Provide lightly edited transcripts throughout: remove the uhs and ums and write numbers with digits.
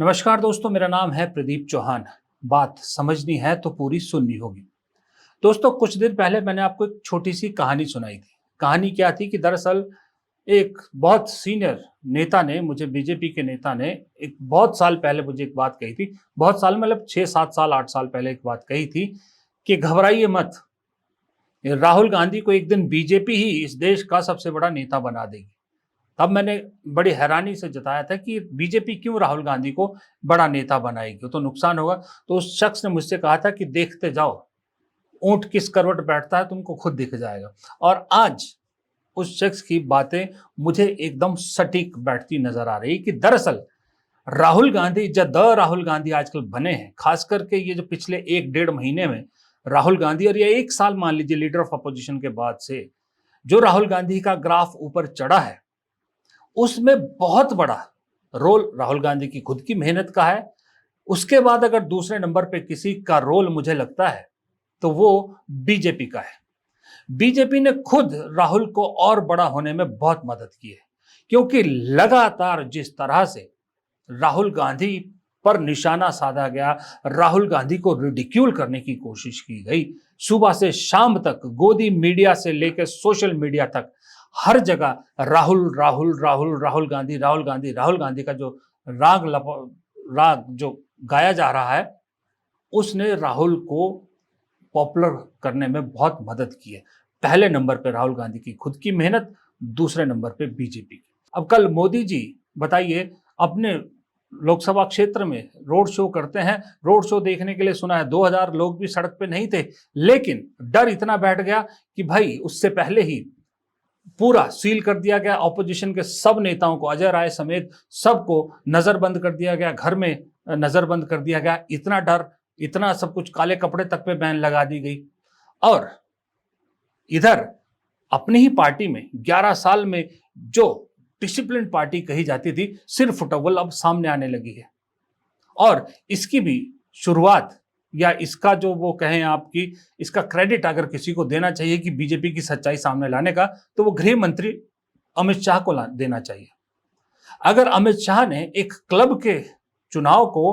नमस्कार दोस्तों, मेरा नाम है प्रदीप चौहान। बात समझनी है तो पूरी सुननी होगी। दोस्तों, कुछ दिन पहले मैंने आपको एक छोटी सी कहानी सुनाई थी। कहानी क्या थी कि दरअसल एक बहुत सीनियर नेता ने मुझे, बीजेपी के नेता ने, एक बहुत साल पहले मुझे एक बात कही थी। बहुत साल मतलब 6-7 साल 8 साल पहले एक बात कही थी कि घबराइए मत, राहुल गांधी को एक दिन बीजेपी ही इस देश का सबसे बड़ा नेता बना देगी। तब मैंने बड़ी हैरानी से जताया था कि बीजेपी क्यों राहुल गांधी को बड़ा नेता बनाएगी, तो नुकसान होगा। तो उस शख्स ने मुझसे कहा था कि देखते जाओ, ऊंट किस करवट बैठता है तुमको खुद दिख जाएगा। और आज उस शख्स की बातें मुझे एकदम सटीक बैठती नजर आ रही कि दरअसल राहुल गांधी, जब द राहुल गांधी आजकल बने हैं, खास करके ये जो पिछले 1-1.5 महीने में राहुल गांधी, और ये 1 साल मान लीजिए लीडर ऑफ अपोजिशन के बाद से जो राहुल गांधी का ग्राफ ऊपर चढ़ा है, उसमें बहुत बड़ा रोल राहुल गांधी की खुद की मेहनत का है। उसके बाद अगर दूसरे नंबर पे किसी का रोल मुझे लगता है तो वो बीजेपी का है। बीजेपी ने खुद राहुल को और बड़ा होने में बहुत मदद की है, क्योंकि लगातार जिस तरह से राहुल गांधी पर निशाना साधा गया, राहुल गांधी को रिडिक्यूल करने की कोशिश की गई, सुबह से शाम तक गोदी मीडिया से लेकर सोशल मीडिया तक हर जगह राहुल राहुल राहुल राहुल गांधी राहुल गांधी राहुल गांधी का जो राग जो गाया जा रहा है, उसने राहुल को पॉपुलर करने में बहुत मदद की है। पहले नंबर पे राहुल गांधी की खुद की मेहनत, दूसरे नंबर पे बीजेपी की। अब कल मोदी जी, बताइए, अपने लोकसभा क्षेत्र में रोड शो करते हैं। रोड शो देखने के लिए सुना है 2000 लोग भी सड़क पे नहीं थे, लेकिन डर इतना बैठ गया कि भाई उससे पहले ही पूरा सील कर दिया गया। ऑपोजिशन के सब नेताओं को, अजय राय समेत सबको नजरबंद कर दिया गया, घर में नजरबंद कर दिया गया। इतना डर, इतना सब कुछ, काले कपड़े तक पे बैन लगा दी गई। और इधर अपनी ही पार्टी में 11 साल में जो डिसिप्लिन पार्टी कही जाती थी, सिर्फ फुटबॉल अब सामने आने लगी है। और इसकी भी शुरुआत, या इसका जो वो कहें आपकी, इसका क्रेडिट अगर किसी को देना चाहिए कि बीजेपी की सच्चाई सामने लाने का, तो वो गृह मंत्री अमित शाह को देना चाहिए। अगर अमित शाह ने एक क्लब के चुनाव को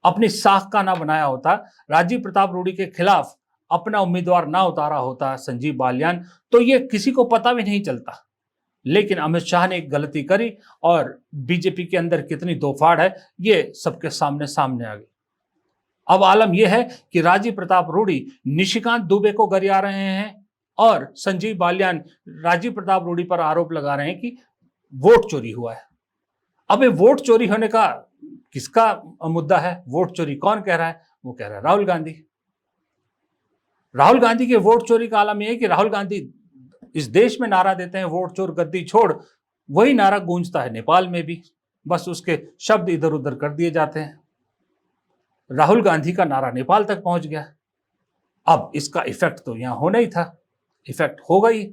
अपनी साख का ना बनाया होता, राजीव प्रताप रूडी के खिलाफ अपना उम्मीदवार ना उतारा होता संजीव बालियान, तो ये किसी को पता भी नहीं चलता। लेकिन अमित शाह ने एक गलती करी और बीजेपी के अंदर कितनी दोफाड़ है ये सबके सामने सामने आ गई। अब आलम यह है कि राजीव प्रताप रूडी निशिकांत दुबे को गरिया रहे हैं और संजीव बालियान राजीव प्रताप रूडी पर आरोप लगा रहे हैं कि वोट चोरी हुआ है। अब ये वोट चोरी होने का किसका मुद्दा है? वोट चोरी कौन कह रहा है? वो कह रहा है राहुल गांधी। राहुल गांधी के वोट चोरी का आलम यह है कि राहुल गांधी इस देश में नारा देते हैं, वोट चोर गद्दी छोड़, वही नारा गूंजता है नेपाल में भी, बस उसके शब्द इधर उधर कर दिए जाते हैं। राहुल गांधी का नारा नेपाल तक पहुंच गया। अब इसका इफेक्ट तो यहां होना ही था, इफेक्ट होगा ही।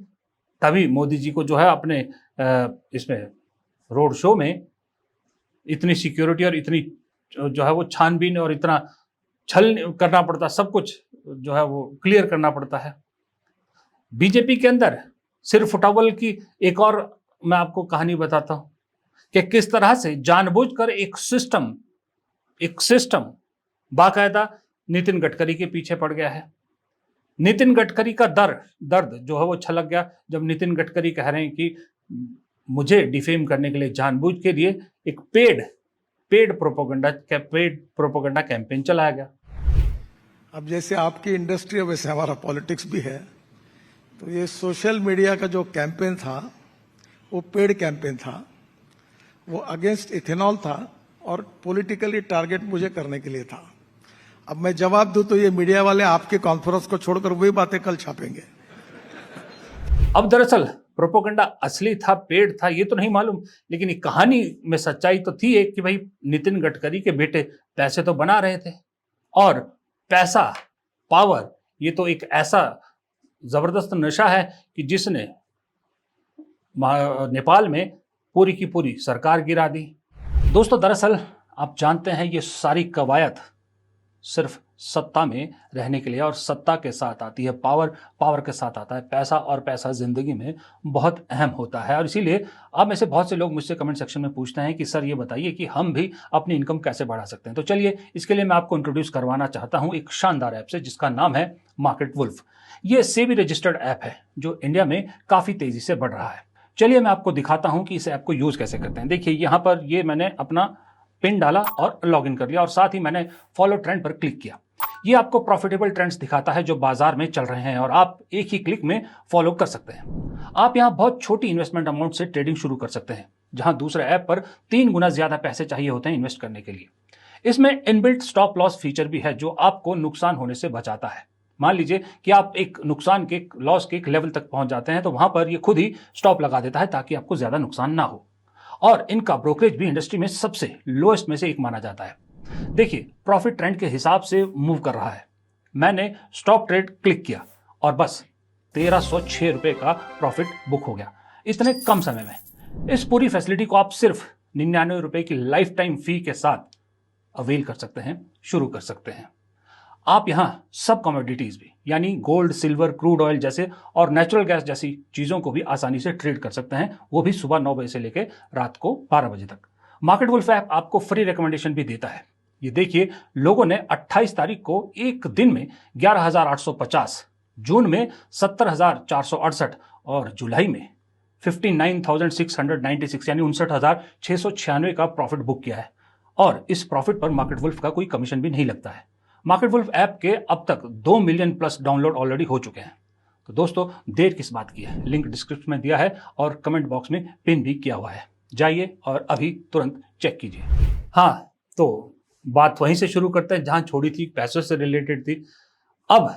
तभी मोदी जी को जो है अपने इसमें रोड शो में इतनी सिक्योरिटी और इतनी जो है वो छानबीन और इतना छल करना पड़ता, सब कुछ जो है वो क्लियर करना पड़ता है। बीजेपी के अंदर सिर्फ फुटबॉल की एक और मैं आपको कहानी बताता हूं कि किस तरह से जानबूझकर एक सिस्टम बाकायदा नितिन गडकरी के पीछे पड़ गया है। नितिन गडकरी का दर्द जो है वो छलक गया जब नितिन गडकरी कह रहे हैं कि मुझे डिफेम करने के लिए जानबूझ के लिए एक पेड प्रोपोगंडा कैंपेन चलाया गया। अब जैसे आपकी इंडस्ट्री है वैसे हमारा पॉलिटिक्स भी है, तो ये सोशल मीडिया का जो कैंपेन था वो पेड कैंपेन था, वो अगेंस्ट इथेनॉल था और पॉलिटिकली टारगेट मुझे करने के लिए था। अब मैं जवाब दूं तो ये मीडिया वाले आपके कॉन्फ्रेंस को छोड़कर वही बातें कल छापेंगे। अब दरअसल प्रोपोगंडा असली था, पेड था, ये तो नहीं मालूम, लेकिन ये कहानी में सच्चाई तो थी एक कि भाई नितिन गडकरी के बेटे पैसे तो बना रहे थे, और पैसा, पावर, ये तो एक ऐसा जबरदस्त नशा है कि जिसने नेपाल में पूरी की पूरी सरकार गिरा दी। दोस्तों, दरअसल आप जानते हैं ये सारी कवायद सिर्फ सत्ता में रहने के लिए, और सत्ता के साथ आती है पावर, पावर के साथ आता है पैसा, और पैसा जिंदगी में बहुत अहम होता है। और इसीलिए अब में से बहुत से लोग मुझसे कमेंट सेक्शन में पूछते हैं कि सर ये बताइए कि हम भी अपनी इनकम कैसे बढ़ा सकते हैं। तो चलिए इसके लिए मैं आपको इंट्रोड्यूस करवाना चाहता हूं एक शानदार ऐप से जिसका नाम है मार्केट वुल्फ। ये सेबी रजिस्टर्ड ऐप है जो इंडिया में काफी तेजी से बढ़ रहा है। चलिए मैं आपको दिखाता हूं कि इस ऐप को यूज कैसे करते हैं। देखिए यहां पर ये मैंने अपना पिन डाला और लॉगिन कर लिया, और साथ ही मैंने फॉलो ट्रेंड पर क्लिक किया। ये आपको प्रॉफिटेबल ट्रेंड्स दिखाता है जो बाजार में चल रहे हैं, और आप एक ही क्लिक में फॉलो कर सकते हैं। आप यहां बहुत छोटी इन्वेस्टमेंट अमाउंट से ट्रेडिंग शुरू कर सकते हैं, जहां दूसरे ऐप पर 3 गुना ज्यादा पैसे चाहिए होते हैं इन्वेस्ट करने के लिए। इसमें इनबिल्ट स्टॉप लॉस फीचर भी है जो आपको नुकसान होने से बचाता है। मान लीजिए कि आप एक नुकसान के लॉस के एक लेवल तक पहुंच जाते हैं तो वहां पर ये खुद ही स्टॉप लगा देता है ताकि आपको ज्यादा नुकसान ना हो। और इनका ब्रोकरेज भी इंडस्ट्री में सबसे लोएस्ट में से एक माना जाता है। देखिए प्रॉफिट ट्रेंड के हिसाब से मूव कर रहा है। मैंने स्टॉप ट्रेड क्लिक किया और बस 1306 रुपए का प्रॉफिट बुक हो गया इतने कम समय में। इस पूरी फैसिलिटी को आप सिर्फ 99 रुपए की लाइफ टाइम फी के साथ अवेल कर सकते हैं, शुरू कर सकते हैं। आप यहां सब कमोडिटीज भी यानी गोल्ड, सिल्वर, क्रूड ऑयल जैसे और नेचुरल गैस जैसी चीजों को भी आसानी से ट्रेड कर सकते हैं, वो भी सुबह 9 बजे से लेकर रात को 12 बजे तक। मार्केट वुल्फ ऐप आपको फ्री रिकमेंडेशन भी देता है। ये देखिए लोगों ने 28 तारीख को एक दिन में 11,850, जून में 70,468 और जुलाई में 59,696 यानी 59,696 का प्रॉफिट बुक किया है। और इस प्रॉफिट पर मार्केट वुल्फ का कोई कमीशन भी नहीं लगता है। मार्केट वुल्फ ऐप के अब तक 2 मिलियन प्लस डाउनलोड ऑलरेडी हो चुके हैं। तो दोस्तों देर किस बात की है, लिंक डिस्क्रिप्शन में दिया है और कमेंट बॉक्स में पिन भी किया हुआ है, जाइए और अभी तुरंत चेक कीजिए। हाँ, तो बात वहीं से शुरू करते हैं जहां छोड़ी थी, पैसों से रिलेटेड थी। अब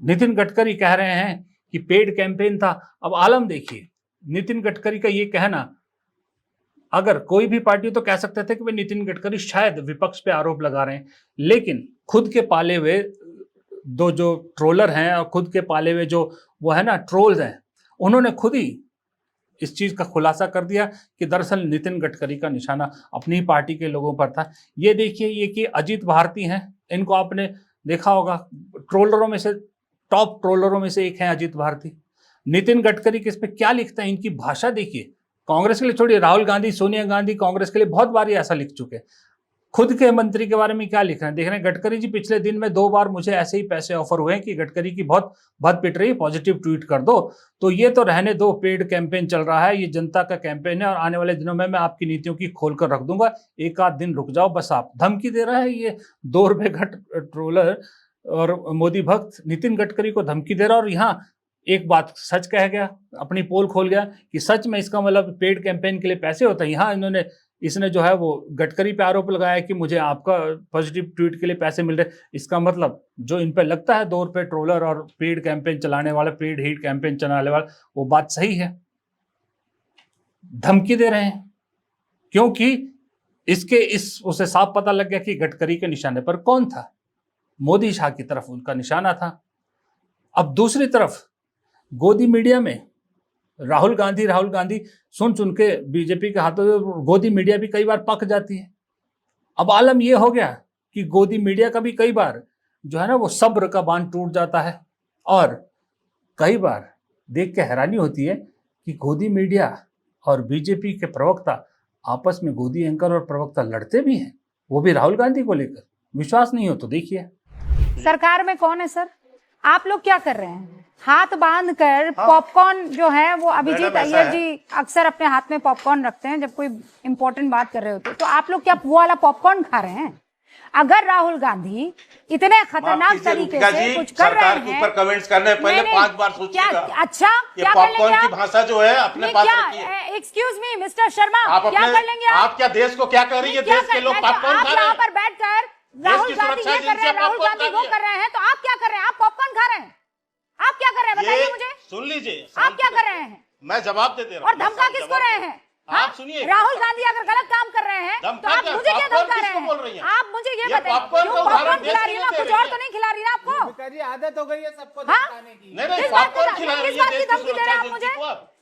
नितिन गडकरी कह रहे हैं कि पेड कैंपेन था। अब आलम देखिए, नितिन गडकरी का ये कहना, अगर कोई भी पार्टी तो कह सकते थे कि वे नितिन गडकरी शायद विपक्ष पे आरोप लगा रहे हैं, लेकिन खुद के पाले हुए दो जो ट्रोलर हैं और खुद के पाले हुए जो वो है ना ट्रोल्स हैं, उन्होंने खुद ही इस चीज का खुलासा कर दिया कि दरअसल नितिन गडकरी का निशाना अपनी पार्टी के लोगों पर था। ये देखिए ये कि अजीत भारती हैं, इनको आपने देखा होगा, ट्रोलरों में से टॉप ट्रोलरों में से एक है अजीत भारती। नितिन गडकरी किस पे क्या लिखते हैं, इनकी भाषा देखिए। कांग्रेस के लिए छोड़िए, राहुल गांधी, सोनिया गांधी कांग्रेस के लिए बहुत बार ऐसा लिख चुके हैं। खुद के मंत्री के बारे में क्या लिख रहे हैं, देख रहे हैं गडकरी जी पिछले दिन में 2 बार मुझे ऐसे ही पैसे ऑफर हुए कि गडकरी की बहुत भद पिट रही है, पॉजिटिव ट्वीट कर दो। तो ये तो रहने दो, पेड कैंपेन चल रहा है, ये जनता का कैंपेन है और आने वाले दिनों में मैं आपकी नीतियों की खोल कर रख दूंगा, एक आध दिन रुक जाओ बस। आप धमकी दे रहा है ये 2 रुपए घट ट्रोलर और मोदी भक्त नितिन गडकरी को धमकी दे रहा है। और यहाँ एक बात सच कह गया, अपनी पोल खोल गया कि सच में इसका मतलब पेड कैंपेन के लिए पैसे होते हैं। यहाँ इसने जो है वो गडकरी पे आरोप लगाया कि मुझे आपका पॉजिटिव ट्वीट के लिए पैसे मिल रहे। इसका मतलब जो इन पे लगता है 2 रुपए ट्रोलर और पेड कैंपेन चलाने वाला, पेड हीट कैंपेन चलाने वाला, वो बात सही है। धमकी दे रहे हैं क्योंकि उसे साफ पता लग गया कि गडकरी के निशाने पर कौन था, मोदी शाह की तरफ उनका निशाना था। अब दूसरी तरफ गोदी मीडिया में राहुल गांधी सुन के बीजेपी के हाथों में गोदी मीडिया भी कई बार पक जाती है। अब आलम यह हो गया कि गोदी मीडिया का भी कई बार जो है ना वो सब्र का बांध टूट जाता है। और कई बार देख के हैरानी होती है कि गोदी मीडिया और बीजेपी के प्रवक्ता आपस में, गोदी एंकर और प्रवक्ता लड़ते भी हैं, वो भी राहुल गांधी को लेकर। विश्वास नहीं हो तो देखिए। सरकार में कौन है सर? आप लोग क्या कर रहे हैं? हाथ बांध कर पॉपकॉर्न जो है वो अभिजीत अय्यर जी अक्सर अपने हाथ में पॉपकॉर्न रखते हैं जब कोई इंपॉर्टेंट बात कर रहे होते, तो आप लोग क्या वो वाला पॉपकॉर्न खा रहे हैं? अगर राहुल गांधी इतने खतरनाक तरीके से कुछ कर रहे हैं, ऊपर कमेंट्स करने पहले 5 बार सोचिएगा। अच्छा क्या कर लेंगे की भाषा जो है अपने पास रखिए। एक्सक्यूज मी मिस्टर शर्मा, क्या कर लेंगे आप? क्या देश को क्या कह रही है? देश के लोग पॉपकॉर्न खा रहे हैं। यहाँ पर बैठकर राहुल गांधी ये कर रहे हैं, राहुल गांधी वो कर रहे हैं, तो आप क्या कर रहे हैं? आप पॉपकॉर्न खा रहे हैं? आप क्या कर रहे हैं बताइए मुझे। सुन लीजिए, आप क्या कर रहे हैं? मैं जवाब दे रहा हूं। और धमका किसको रहे हैं? आप सुनिए, राहुल गांधी अगर गलत काम कर रहे हैं तो आप मुझे क्या धमका रहे हैं? आप मुझे ये बताइए, पॉपकॉर्न खिला रही है, कुछ और तो नहीं खिला रही है आपको? आदत हो गई है सबको धमकाने की। नहीं, पॉपकॉर्न खिला रही है, किस बात की धमकी दे रहे हैं आप मुझे?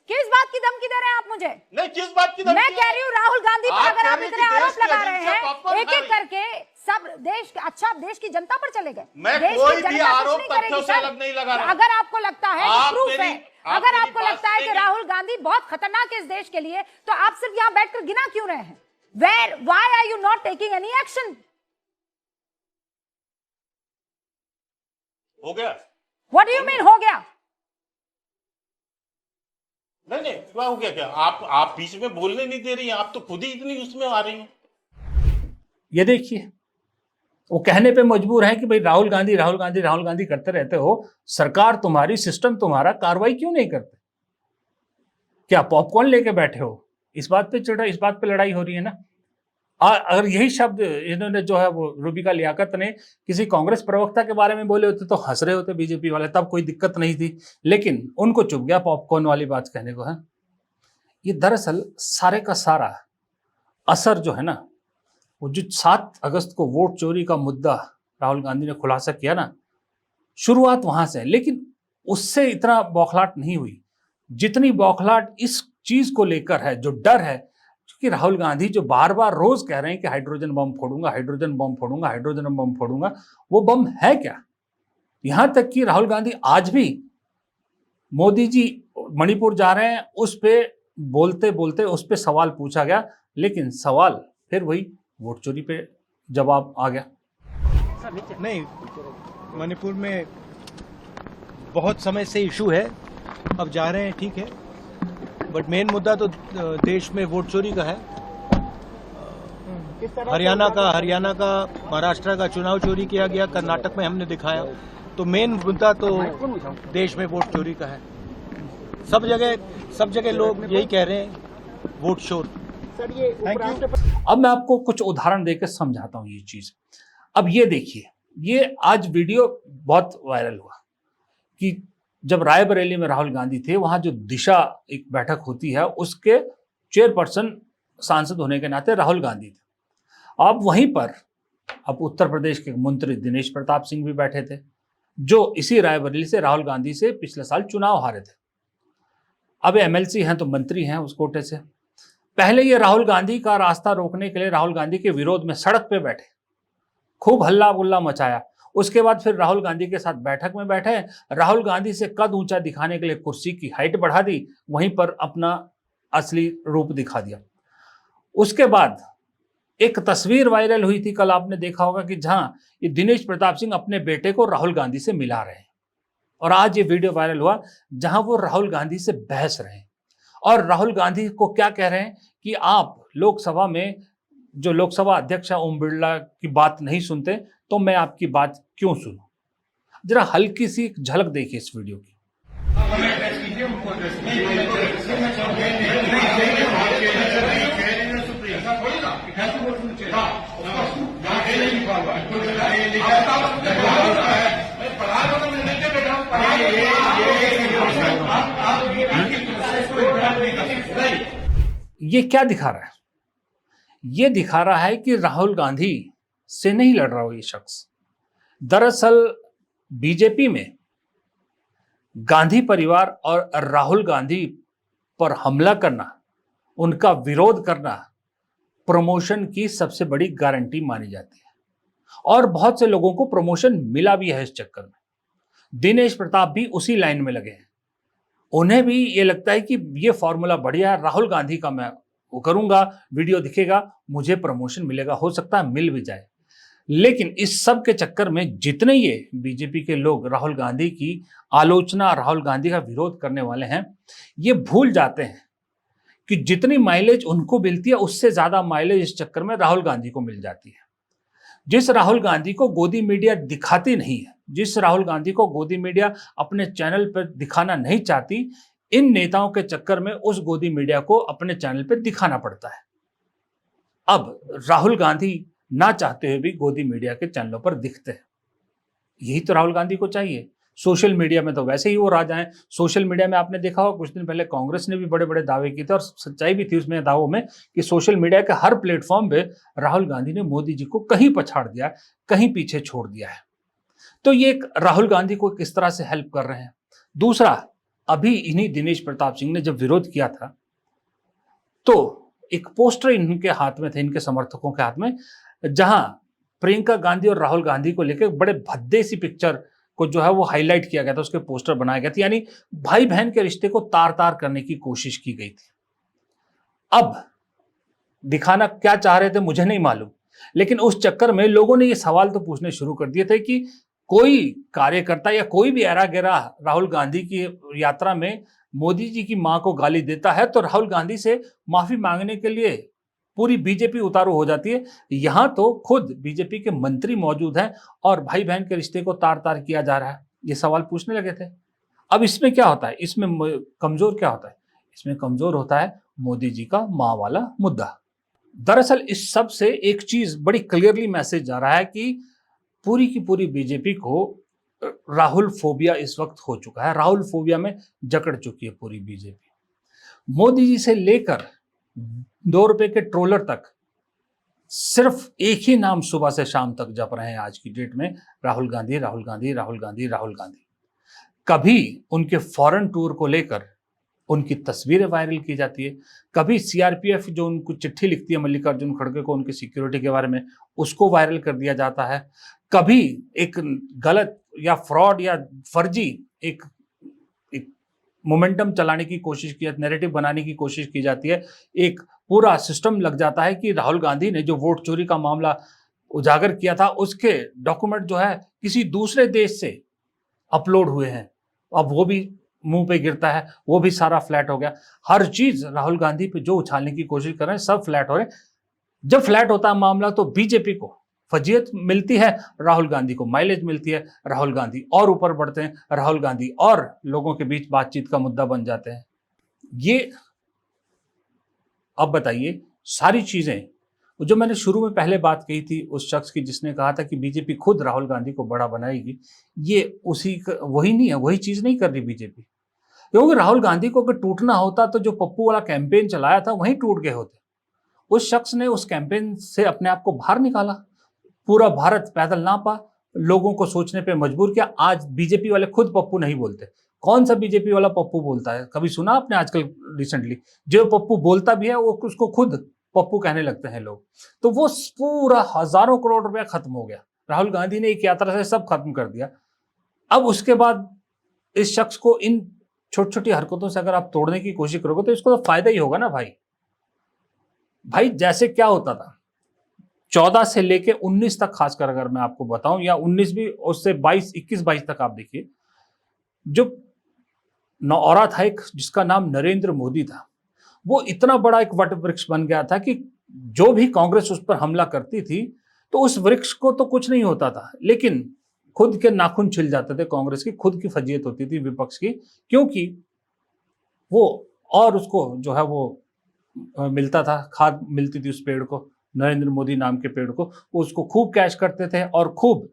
किस बात की धमकी दे रहे हैं आप मुझे? नहीं, किस बात की धमकी मैं है? कह रही हूँ राहुल गांधी पर आप अगर कह आप रही इतने थी देश आरोप की लगा रहे एजेंसियां पॉपकॉर्न हैं, एक खा एक रही। करके सब देश, अच्छा आप देश की जनता पर चले गए। मैं देश की कोई भी जनता कुछ आरोप नहीं करेगी, तथ्यों से सर। अलग नहीं लगा रहा। अगर आपको लगता है तो आप प्रूफ मेरी- है। आप अगर मेरी आपको बात लगता है कि सुनेंगे। राहुल गांधी बहुत खतरनाक है इस देश के लिए, तो आप सिर्फ यहाँ बैठकर गिना क्यों रहे हैं? Why are you not taking any action? हो गया? What do you mean हो गया? नहीं, क्या हो गया? क्या आप बीच में बोलने नहीं दे रही हैं? आप तो खुद ही इतनी उसमें आ रही हैं। ये देखिए, वो कहने पे मजबूर है कि भाई राहुल गांधी राहुल गांधी राहुल गांधी करते रहते हो, सरकार तुम्हारी, सिस्टम तुम्हारा, कार्रवाई क्यों नहीं करते? क्या पॉपकॉर्न लेके बैठे हो? इस बात पे लड़ाई हो रही है ना। अगर यही शब्द इन्होंने जो है वो रूबिका लियाकत ने किसी कांग्रेस प्रवक्ता के बारे में बोले होते तो हंस रहे होते बीजेपी वाले, तब कोई दिक्कत नहीं थी, लेकिन उनको चुभ गया पॉपकॉर्न वाली बात कहने को है। ये दरअसल सारे का सारा असर जो है ना, वो जो 7 अगस्त को वोट चोरी का मुद्दा राहुल गांधी ने खुलासा किया ना, शुरुआत वहां से है। लेकिन उससे इतना बौखलाहट नहीं हुई जितनी बौखलाहट इस चीज को लेकर है, जो डर है, क्योंकि राहुल गांधी जो बार बार रोज कह रहे हैं कि हाइड्रोजन बम फोड़ूंगा, हाइड्रोजन बम फोड़ूंगा, हाइड्रोजन बम फोड़ूंगा, वो बम है क्या? यहां तक कि राहुल गांधी आज भी, मोदी जी मणिपुर जा रहे हैं, उस पे बोलते बोलते उस पे सवाल पूछा गया, लेकिन सवाल फिर वही वोट चोरी पे जवाब आ गया। नहीं, मणिपुर में बहुत समय से इशू है, अब जा रहे हैं, ठीक है, बट मेन मुद्दा तो देश में वोट चोरी का है। हरियाणा का महाराष्ट्र का चुनाव चोरी किया गया, कर्नाटक में हमने दिखाया, तो मेन मुद्दा तो देश में वोट चोरी का है। सब जगह लोग यही कह रहे हैं, वोट चोर। Thank you. अब मैं आपको कुछ उदाहरण देकर समझाता हूं ये चीज। अब ये देखिए, ये आज वीडियो बहुत वायरल हुआ कि जब रायबरेली में राहुल गांधी थे, वहां जो दिशा एक बैठक होती है, उसके चेयरपर्सन सांसद होने के नाते राहुल गांधी थे। अब वहीं पर अब उत्तर प्रदेश के मंत्री दिनेश प्रताप सिंह भी बैठे थे, जो इसी रायबरेली से राहुल गांधी से पिछले साल चुनाव हारे थे। अब एमएलसी हैं तो मंत्री हैं उस कोटे से। पहले ये राहुल गांधी का रास्ता रोकने के लिए राहुल गांधी के विरोध में सड़क पे बैठे, खूब हल्ला गुल्ला मचाया। उसके बाद फिर राहुल गांधी के साथ बैठक में बैठे, राहुल गांधी से कद ऊंचा दिखाने के लिए कुर्सी की हाइट बढ़ा दी, वहीं पर अपना असली रूप दिखा दिया। उसके बाद एक तस्वीर वायरल हुई थी, कल आपने देखा होगा, कि जहां ये दिनेश प्रताप सिंह अपने बेटे को राहुल गांधी से मिला रहे हैं, और आज ये वीडियो वायरल हुआ जहां वो राहुल गांधी से बहस रहे हैं और राहुल गांधी को क्या कह रहे हैं कि आप लोकसभा में जो लोकसभा अध्यक्ष ओम बिरला की बात नहीं सुनते, तो मैं आपकी बात क्यों सुनूं? जरा हल्की सी झलक देखिए इस वीडियो की। ये क्या दिखा रहा है? ये दिखा रहा है कि राहुल गांधी से नहीं लड़ रहा हो ये शख्स। दरअसल बीजेपी में गांधी परिवार और राहुल गांधी पर हमला करना, उनका विरोध करना प्रमोशन की सबसे बड़ी गारंटी मानी जाती है, और बहुत से लोगों को प्रमोशन मिला भी है इस चक्कर में। दिनेश प्रताप भी उसी लाइन में लगे हैं। उन्हें भी ये लगता है कि ये फॉर्मूला बढ़िया है, राहुल गांधी का मैं वो करूंगा, वीडियो दिखेगा, मुझे प्रमोशन मिलेगा, हो सकता है मिल भी जाए। लेकिन इस सब के चक्कर में जितने ये बीजेपी के लोग राहुल गांधी की आलोचना, राहुल गांधी का विरोध करने वाले हैं, ये भूल जाते हैं कि जितनी माइलेज उनको मिलती है, उससे ज्यादा माइलेज इस चक्कर में राहुल गांधी को मिल जाती है। जिस राहुल गांधी को गोदी मीडिया दिखाती नहीं है, जिस राहुल गांधी को गोदी मीडिया अपने चैनल पर दिखाना नहीं चाहती, इन नेताओं के चक्कर में उस गोदी मीडिया को अपने चैनल पर दिखाना पड़ता है। अब राहुल गांधी ना चाहते हुए भी गोदी मीडिया के चैनलों पर दिखते हैं। यही तो राहुल गांधी को चाहिए। सोशल मीडिया में तो वैसे ही वो राजा हैं। सोशल मीडिया में आपने देखा होगा, कुछ दिन पहले कांग्रेस ने भी बड़े बड़े दावे किए थे, और सच्चाई भी थी उसमें दावों में, कि सोशल मीडिया के हर प्लेटफॉर्म पे राहुल गांधी ने मोदी जी को कहीं पछाड़ दिया, कहीं पीछे छोड़ दिया है। तो ये राहुल गांधी को किस तरह से हेल्प कर रहे हैं। दूसरा, अभी इन्हीं दिनेश प्रताप सिंह ने जब विरोध किया था तो एक पोस्टर इनके हाथ में थे, इनके समर्थकों के हाथ में, जहां प्रियंका गांधी और राहुल गांधी को लेकर बड़े भद्दे सी पिक्चर को जो है वो हाईलाइट किया गया था, उसके पोस्टर बनाए गए थे, यानी भाई बहन के रिश्ते को तार तार करने की कोशिश की गई थी। अब दिखाना क्या चाह रहे थे मुझे नहीं मालूम, लेकिन उस चक्कर में लोगों ने ये सवाल तो पूछने शुरू कर दिए थे कि कोई कार्यकर्ता या कोई भी ऐरा गैरा राहुल गांधी की यात्रा में मोदी जी की मां को गाली देता है तो राहुल गांधी से माफी मांगने के लिए पूरी बीजेपी उतारू हो जाती है। यहां तो खुद बीजेपी के मंत्री मौजूद हैं और भाई बहन के रिश्ते को तार तार किया जा रहा है, ये सवाल पूछने लगे थे। अब इसमें क्या होता है, इसमें कमजोर क्या होता है? इसमें कमजोर होता है मोदी जी का मां वाला मुद्दा। दरअसल इस सब से एक चीज बड़ी क्लियरली मैसेज जा रहा है कि पूरी की पूरी बीजेपी को राहुल फोबिया इस वक्त हो चुका है, राहुल फोबिया में जकड़ चुकी है पूरी बीजेपी। मोदी जी से लेकर 2 रुपए के ट्रोलर तक सिर्फ एक ही नाम सुबह से शाम तक जप रहे हैं आज की डेट में, राहुल गांधी, राहुल गांधी, राहुल गांधी, राहुल गांधी। कभी उनके फॉरेन टूर को लेकर उनकी तस्वीरें वायरल की जाती है, कभी सीआरपीएफ जो उनको चिट्ठी लिखती है मल्लिकार्जुन खड़गे को उनकी सिक्योरिटी के बारे में, उसको वायरल कर दिया जाता है, कभी एक गलत या फ्रॉड या फर्जी एक मोमेंटम चलाने की कोशिश की, नैरेटिव बनाने की कोशिश की जाती है, एक पूरा सिस्टम लग जाता है कि राहुल गांधी ने जो वोट चोरी का मामला उजागर किया था उसके डॉक्यूमेंट जो है किसी दूसरे देश से अपलोड हुए हैं, अब वो भी मुंह पे गिरता है, वो भी सारा फ्लैट हो गया। हर चीज राहुल गांधी पे जो उछालने की कोशिश कर रहे हैं सब फ्लैट हो रहे हैं। जब फ्लैट होता है मामला तो बीजेपी को फजीयत मिलती है, राहुल गांधी को माइलेज मिलती है, राहुल गांधी और ऊपर बढ़ते हैं, राहुल गांधी और लोगों के बीच बातचीत का मुद्दा बन जाते हैं। ये अब बताइए सारी चीजें जो मैंने शुरू में पहले बात कही थी उस शख्स की जिसने कहा था कि बीजेपी खुद राहुल गांधी को बड़ा बनाएगी, ये उसी वही नहीं है, वही चीज नहीं कर रही बीजेपी। क्योंकि राहुल गांधी को अगर टूटना होता तो जो पप्पू वाला कैंपेन चलाया था वहीं टूट गए होते। उस शख्स ने उस कैंपेन से अपने आप को बाहर निकाला, पूरा भारत पैदल नापा, लोगों को सोचने पे मजबूर किया। आज बीजेपी वाले खुद पप्पू नहीं बोलते। कौन सा बीजेपी वाला पप्पू बोलता है? कभी सुना आपने आजकल रिसेंटली? जो पप्पू बोलता भी है वो उसको खुद पप्पू कहने लगते हैं लोग। तो वो पूरा हजारों करोड़ रुपया खत्म हो गया। राहुल गांधी ने एक यात्रा से सब खत्म कर दिया। अब उसके बाद इस शख्स को इन छोटी छोटी हरकतों से अगर आप तोड़ने की कोशिश करोगे तो इसको तो फायदा ही होगा ना भाई। जैसे क्या होता था 14 से लेके 19 तक, खासकर अगर मैं आपको बताऊं, या 19 भी, उससे 22, 21, 22 तक आप देखिए, जो नौरा था एक जिसका नाम नरेंद्र मोदी था, वो इतना बड़ा एक वट वृक्ष बन गया था कि जो भी कांग्रेस उस पर हमला करती थी तो उस वृक्ष को तो कुछ नहीं होता था, लेकिन खुद के नाखून छिल जाते थे कांग्रेस की, खुद की फजीयत होती थी विपक्ष की, क्योंकि वो और उसको जो है वो मिलता था, खाद मिलती थी उस पेड़ को, नरेंद्र मोदी नाम के पेड़ को, वो उसको खूब कैश करते थे और खूब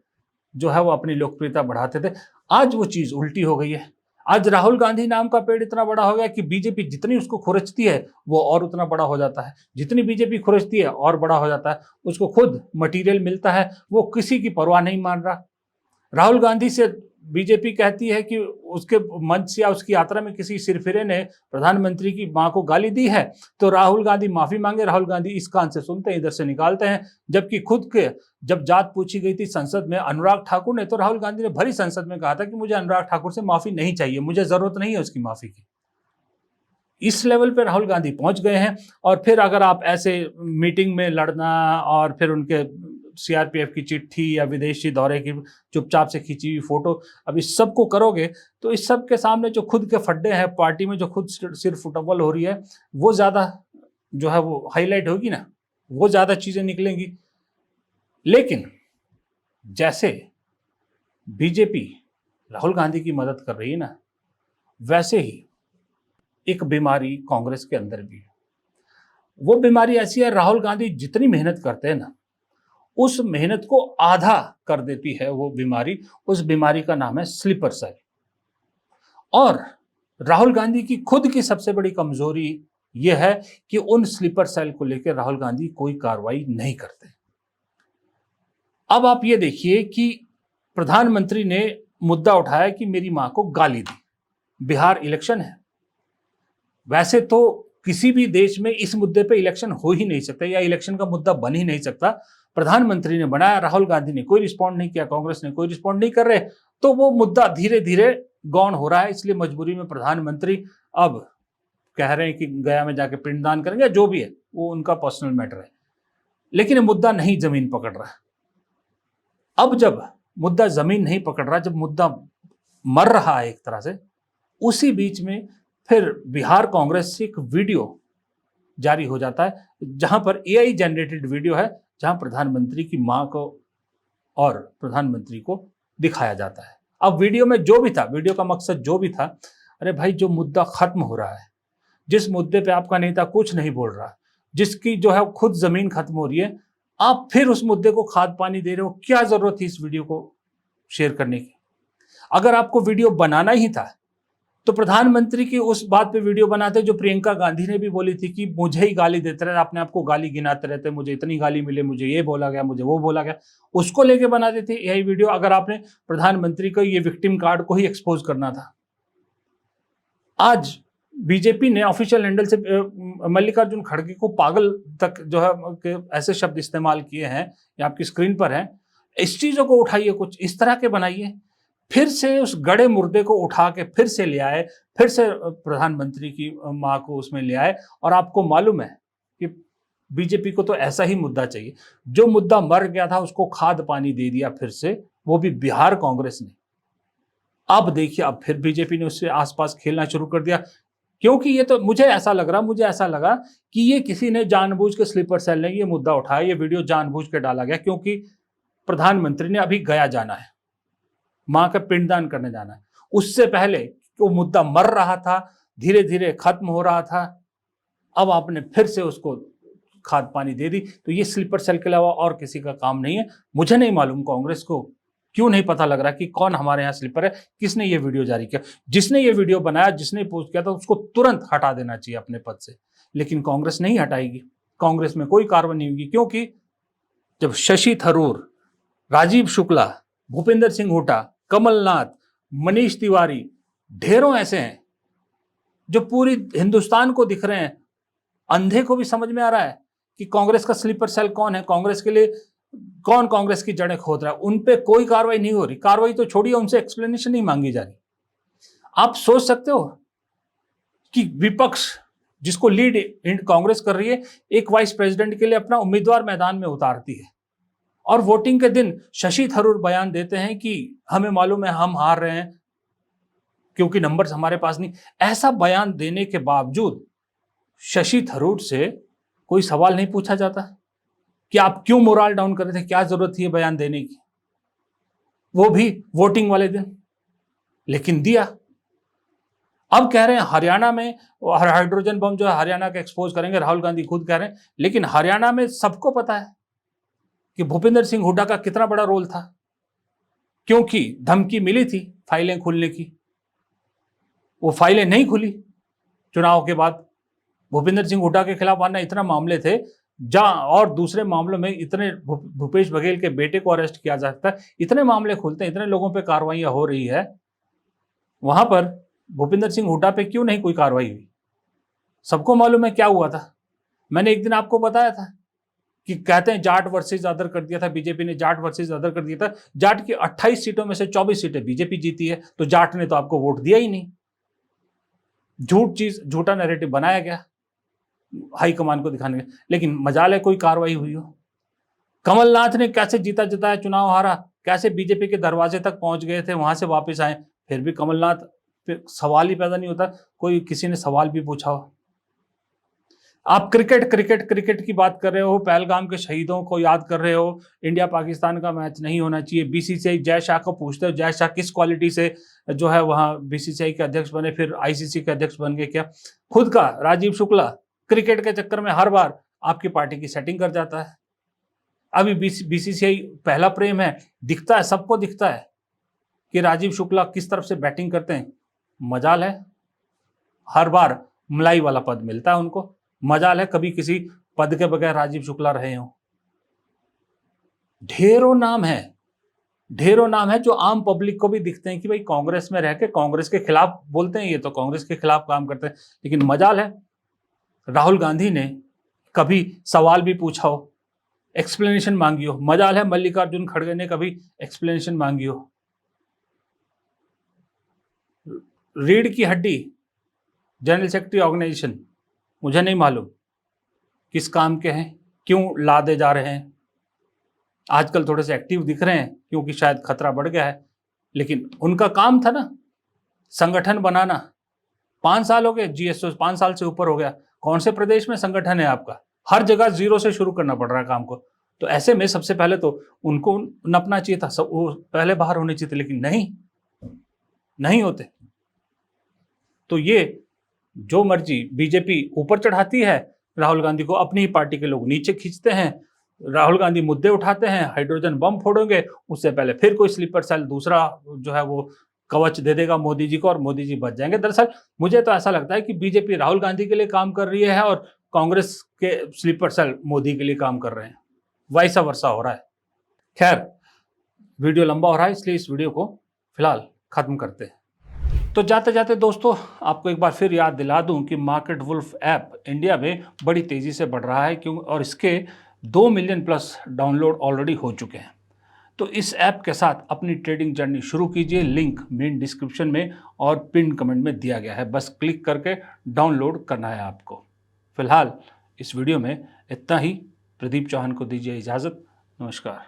जो है वो अपनी लोकप्रियता बढ़ाते थे। आज वो चीज उल्टी हो गई है। आज राहुल गांधी नाम का पेड़ इतना बड़ा हो गया कि बीजेपी जितनी उसको खुरचती है वो और उतना बड़ा हो जाता है, जितनी बीजेपी खुरचती है और बड़ा हो जाता है, उसको खुद मटेरियल मिलता है, वो किसी की परवाह नहीं मान रहा। राहुल गांधी से बीजेपी कहती है कि उसके मंच या उसकी यात्रा में किसी सिरफिरे ने प्रधानमंत्री की मां को गाली दी है तो राहुल गांधी माफी मांगे, राहुल गांधी इस कान से सुनते हैं इधर से निकालते हैं। जबकि खुद के जब जात पूछी गई थी संसद में अनुराग ठाकुर ने, तो राहुल गांधी ने भरी संसद में कहा था कि मुझे अनुराग ठाकुर से माफी नहीं चाहिए, मुझे जरूरत नहीं है उसकी माफी की। इस लेवल पे राहुल गांधी पहुंच गए हैं। और फिर अगर आप ऐसे मीटिंग में लड़ना और फिर उनके सीआरपीएफ की चिट्ठी या विदेशी दौरे की चुपचाप से खींची हुई फोटो, अब इस सब को करोगे तो इस सब के सामने जो खुद के फड्डे हैं पार्टी में, जो खुद सिर फुटबॉल हो रही है, वो ज्यादा जो है वो हाईलाइट होगी ना, वो ज्यादा चीजें निकलेंगी। लेकिन जैसे बीजेपी राहुल गांधी की मदद कर रही है ना, वैसे ही एक बीमारी कांग्रेस के अंदर भी है। वो बीमारी ऐसी है, राहुल गांधी जितनी मेहनत करते हैं ना उस मेहनत को आधा कर देती है वो बीमारी। उस बीमारी का नाम है स्लीपर सेल। और राहुल गांधी की खुद की सबसे बड़ी कमजोरी यह है कि उन स्लीपर सेल को लेकर राहुल गांधी कोई कार्रवाई नहीं करते। अब आप ये देखिए कि प्रधानमंत्री ने मुद्दा उठाया कि मेरी मां को गाली दी, बिहार इलेक्शन है। वैसे तो किसी भी देश में इस मुद्दे पे इलेक्शन हो ही नहीं सकता, या इलेक्शन का मुद्दा बन ही नहीं सकता। प्रधानमंत्री ने बनाया, राहुल गांधी ने कोई रिस्पॉन्ड नहीं किया, कांग्रेस ने कोई रिस्पॉन्ड नहीं कर रहे, तो वो मुद्दा धीरे धीरे गौण हो रहा है। इसलिए मजबूरी में प्रधानमंत्री अब कह रहे हैं कि गया में जाके पिंडदान करेंगे, जो भी है वो उनका पर्सनल मैटर है, लेकिन ये मुद्दा नहीं जमीन पकड़ रहा। अब जब मुद्दा जमीन नहीं पकड़ रहा, जब मुद्दा मर रहा है एक तरह से, उसी बीच में फिर बिहार कांग्रेस से एक वीडियो जारी हो जाता है, जहां पर एआई जनरेटेड वीडियो है, जहां प्रधानमंत्री की मां को और प्रधानमंत्री को दिखाया जाता है। अब वीडियो में जो भी था, वीडियो का मकसद जो भी था, अरे भाई जो मुद्दा खत्म हो रहा है, जिस मुद्दे पे आपका नेता कुछ नहीं बोल रहा, जिसकी जो है खुद जमीन खत्म हो रही है, आप फिर उस मुद्दे को खाद पानी दे रहे हो। क्या जरूरत थी इस वीडियो को शेयर करने की? अगर आपको वीडियो बनाना ही था तो प्रधानमंत्री की उस बात पे वीडियो बनाते जो प्रियंका गांधी ने भी बोली थी कि मुझे ही गाली देते रहे, अपने आप को गाली गिनाते रहते, मुझे इतनी गाली मिले, मुझे ये बोला गया, मुझे वो बोला गया, उसको लेके बना देते यही वीडियो। अगर आपने प्रधानमंत्री को ये विक्टिम कार्ड को ही एक्सपोज करना था। आज बीजेपी ने ऑफिशियल हैंडल से मल्लिकार्जुन खड़गे को पागल तक जो है ऐसे शब्द इस्तेमाल किए हैं, ये आपकी स्क्रीन पर है। इस चीजों को उठाइए, कुछ इस तरह के बनाइए, फिर से उस गड़े मुर्दे को उठा के फिर से ले आए, फिर से प्रधानमंत्री की मां को उसमें ले आए। और आपको मालूम है कि बीजेपी को तो ऐसा ही मुद्दा चाहिए, जो मुद्दा मर गया था उसको खाद पानी दे दिया फिर से, वो भी बिहार कांग्रेस ने। अब देखिए, अब फिर बीजेपी ने उससे आसपास खेलना शुरू कर दिया, क्योंकि ये तो मुझे ऐसा लगा कि ये किसी ने जानबूझ के, स्लीपर सेल ने ये मुद्दा उठाया, ये वीडियो जानबूझ के डाला गया, क्योंकि प्रधानमंत्री ने अभी गया जाना है, मां का पिंडदान करने जाना है। उससे पहले वो मुद्दा मर रहा था, धीरे धीरे खत्म हो रहा था, अब आपने फिर से उसको खाद पानी दे दी। तो ये स्लीपर सेल के अलावा और किसी का काम नहीं है। मुझे नहीं मालूम कांग्रेस को क्यों नहीं पता लग रहा कि कौन हमारे यहाँ स्लीपर है, किसने ये वीडियो जारी किया। जिसने ये वीडियो बनाया, जिसने पोस्ट किया था, उसको तुरंत हटा देना चाहिए अपने पद से, लेकिन कांग्रेस नहीं हटाएगी। कांग्रेस में कोई कार्रवाई नहीं होगी, क्योंकि जब शशि थरूर, राजीव शुक्ला, भूपेंद्र सिंह हुड्डा, कमलनाथ, मनीष तिवारी, ढेरों ऐसे हैं जो पूरी हिंदुस्तान को दिख रहे हैं, अंधे को भी समझ में आ रहा है कि कांग्रेस का स्लीपर सेल कौन है, कांग्रेस के लिए कौन कांग्रेस की जड़ें खोद रहा है। उन पे कोई कार्रवाई नहीं हो रही। कार्रवाई तो छोड़िए, उनसे एक्सप्लेनेशन नहीं मांगी जा रही। आप सोच सकते हो कि विपक्ष जिसको लीड कांग्रेस कर रही है, एक वाइस प्रेसिडेंट के लिए अपना उम्मीदवार मैदान में उतारती है, और वोटिंग के दिन शशि थरूर बयान देते हैं कि हमें मालूम है हम हार रहे हैं क्योंकि नंबर्स हमारे पास नहीं। ऐसा बयान देने के बावजूद शशि थरूर से कोई सवाल नहीं पूछा जाता कि आप क्यों मोरल डाउन कर रहे थे, क्या जरूरत थी ये बयान देने की, वो भी वोटिंग वाले दिन, लेकिन दिया। अब कह रहे हैं हरियाणा में हाइड्रोजन बम जो है हरियाणा का एक्सपोज करेंगे, राहुल गांधी खुद कह रहे हैं, लेकिन हरियाणा में सबको पता है कि भूपेंद्र सिंह हुड्डा का कितना बड़ा रोल था, क्योंकि धमकी मिली थी फाइलें खुलने की, वो फाइलें नहीं खुली। चुनाव के बाद भूपेंद्र सिंह हुड्डा के खिलाफ वरना इतना मामले थे, जहां और दूसरे मामलों में इतने, भूपेश बघेल के बेटे को अरेस्ट किया जा सकता है, इतने मामले खुलते हैं, इतने लोगों पे कार्रवाइयां हो रही है, वहां पर भूपेंद्र सिंह हुड्डा पे क्यों नहीं कोई कार्रवाई हुई? सबको मालूम है क्या हुआ था। मैंने एक दिन आपको बताया था कि कहते हैं जाट वर्सेस अदर कर दिया था, बीजेपी ने जाट वर्सेस अदर कर दिया था। जाट की 28 सीटों में से 24 सीटें बीजेपी जीती है, तो जाट ने तो आपको वोट दिया ही नहीं। झूठा नैरेटिव बनाया गया हाईकमान को दिखाने के, लेकिन मजाल है कोई कार्रवाई हुई हो। कमलनाथ ने कैसे जीता जिताया चुनाव हारा, कैसे बीजेपी के दरवाजे तक पहुंच गए थे, वहां से वापस आए, फिर भी कमलनाथ पे सवाल ही पैदा नहीं होता। कोई किसी ने सवाल भी पूछा हो? आप क्रिकेट की बात कर रहे हो, पहलगाम के शहीदों को याद कर रहे हो, इंडिया पाकिस्तान का मैच नहीं होना चाहिए। बीसीसीआई जय शाह को पूछते हो, जय शाह किस क्वालिटी से जो है वहां बीसीसीआई के अध्यक्ष बने, फिर आईसीसी के अध्यक्ष बन गए क्या? खुद का राजीव शुक्ला क्रिकेट के चक्कर में हर बार आपकी पार्टी की सेटिंग कर जाता है। अभी बीसीसीआई पहला प्रेम है, दिखता है, सबको दिखता है कि राजीव शुक्ला किस तरफ से बैटिंग करते हैं। मजाल है हर बार मलाई वाला पद मिलता है उनको, मजाल है कभी किसी पद के बगैर राजीव शुक्ला रहे हो। ढेरों नाम है ढेरों नाम है जो आम पब्लिक को भी दिखते हैं कि भाई कांग्रेस में रह के कांग्रेस के खिलाफ बोलते हैं, ये तो कांग्रेस के खिलाफ काम करते हैं। लेकिन मजाल है राहुल गांधी ने कभी सवाल भी पूछा हो, एक्सप्लेनेशन मांगी हो। मजाल है मल्लिकार्जुन खड़गे ने कभी एक्सप्लेनेशन मांगी हो। रीढ़ की हड्डी जनरल सेक्रेटरी ऑर्गेनाइजेशन, मुझे नहीं मालूम किस काम के हैं, क्यों लादे जा रहे हैं। आजकल थोड़े से एक्टिव दिख रहे हैं क्योंकि शायद खतरा बढ़ गया है, लेकिन उनका काम था ना संगठन बनाना। 5 साल हो गए, जीएसओ 5 साल से ऊपर हो गया। कौन से प्रदेश में संगठन है आपका? हर जगह जीरो से शुरू करना पड़ रहा है काम को। तो ऐसे में सबसे पहले तो उनको नपना चाहिए था, सब वो पहले बाहर होने चाहिए थे, लेकिन नहीं होते। तो ये जो मर्जी बीजेपी ऊपर चढ़ाती है, राहुल गांधी को अपनी पार्टी के लोग नीचे खींचते हैं। राहुल गांधी मुद्दे उठाते हैं, हाइड्रोजन बम फोड़ोगे, उससे पहले फिर कोई स्लीपर सेल दूसरा जो है वो कवच दे देगा मोदी जी को और मोदी जी बच जाएंगे। दरअसल मुझे तो ऐसा लगता है कि बीजेपी राहुल गांधी के लिए काम कर रही है और कांग्रेस के स्लीपर सेल मोदी के लिए काम कर रहे हैं, वैसा वर्षा हो रहा है। खैर, वीडियो लंबा हो रहा है, इसलिए इस वीडियो को फिलहाल खत्म करते हैं। तो जाते जाते दोस्तों आपको एक बार फिर याद दिला दूं कि मार्केट वुल्फ ऐप इंडिया में बड़ी तेजी से बढ़ रहा है, क्यों, और इसके 2 मिलियन प्लस डाउनलोड ऑलरेडी हो चुके हैं। तो इस ऐप के साथ अपनी ट्रेडिंग जर्नी शुरू कीजिए। लिंक मेन डिस्क्रिप्शन में और पिन कमेंट में दिया गया है, बस क्लिक करके डाउनलोड करना है आपको। फिलहाल इस वीडियो में इतना ही। प्रदीप चौहान को दीजिए इजाज़त। नमस्कार।